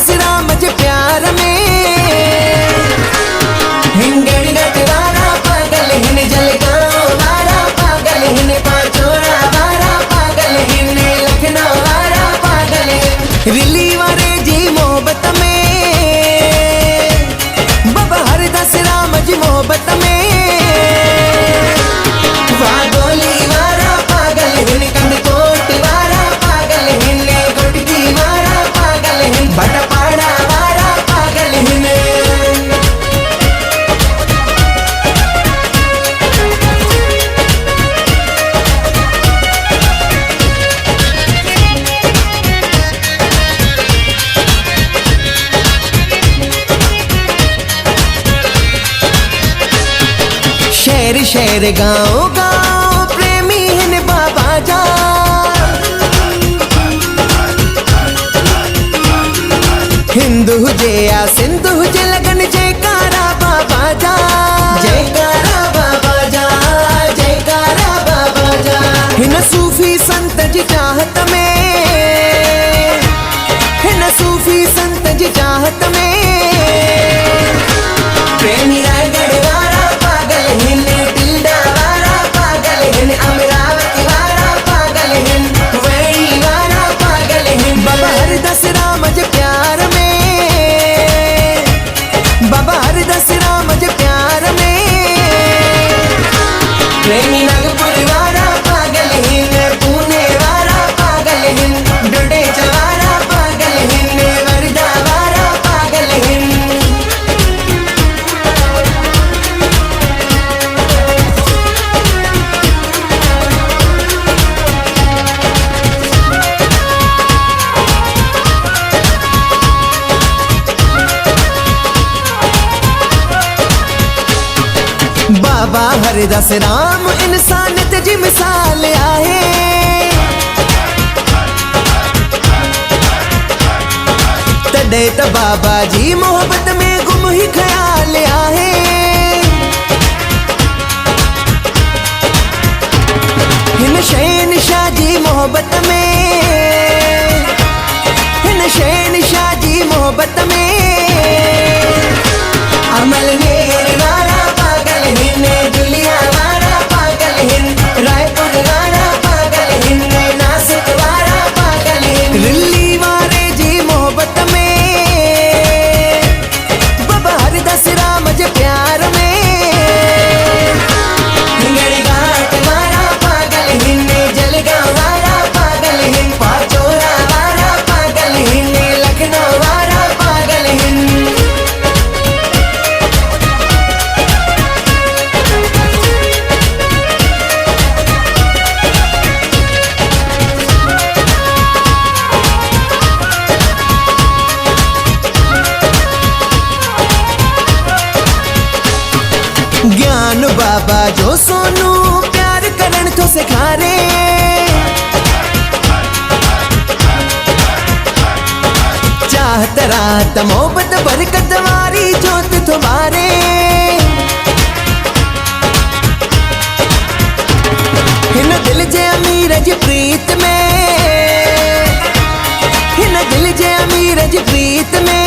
दस राम जे प्यार में हिंगड़ गट वारा पागल हिन जलगांव वारा पागल हिन पाचोड़ा वारा पागल हिन लखनऊ वारा पागल रिली वारे जी मोहब्बत में बाबा हरदास राम जी मोहब्बत में वागोली वारा पागल हिन कंदकोट वारा पागल हिन गुटकी वारा पागल हिन बटपाड़ा वारा पागल हिन। शहर शहर गाँव गाँव प्रेमी हिन बाबा जा हिंदू हुजे या सिंधु हुजे लगन जयकारा बाबा जा जयकारा बाबा जा जयकारा बाबा जा हिन सूफी संत जी चाहत में हिन सूफी संत जी चाहत में प्रेमी रायगढ़ वारा पागल हिन टिल्डा वारा पागल हिन अमरावती वारा पागल हिन वैरी वारा पागल हिन बाबा हरदास राम जे प्यार में बाबा हरदास राम जे प्यार में प्रेमी नागपुर वारा पागल हिन पुणे वारा पागल हिन डुडेजा वारा पागल हिन वर्धा वारा पागल हिन। बाबा हरदास राम इंसानियत जी मिसाल आहे तॾहिं त बाबा जी मोहब्बत में गुम ही ख्याल आहे हिन शहनशाह जी मोहब्बत में हिन शहनशाह जी मोहब्बत में अमल नेर वारा पागल हिन दुलिया वारा पागल हिन रायपुर वारा पागल हिन नासिक वारा पागल हिन दिल्ली वारे जी मोहब्बत में बाबा हरदास राम जे प्यार में हिंगड़ घाट वारा पागल हिन जलगांव वारा पागल हिन पाचोड़ा वारा पागल हिन लखनऊ वारा पागल हिन। ज्ञान बाबा जो सोनू प्यार करण तो सिखारे चाहत रात मोहब्बत बरकत वारी जोत तुम्हारे हिन दिल जे अमीर जी प्रीत में हिन दिल जे अमीर जी प्रीत में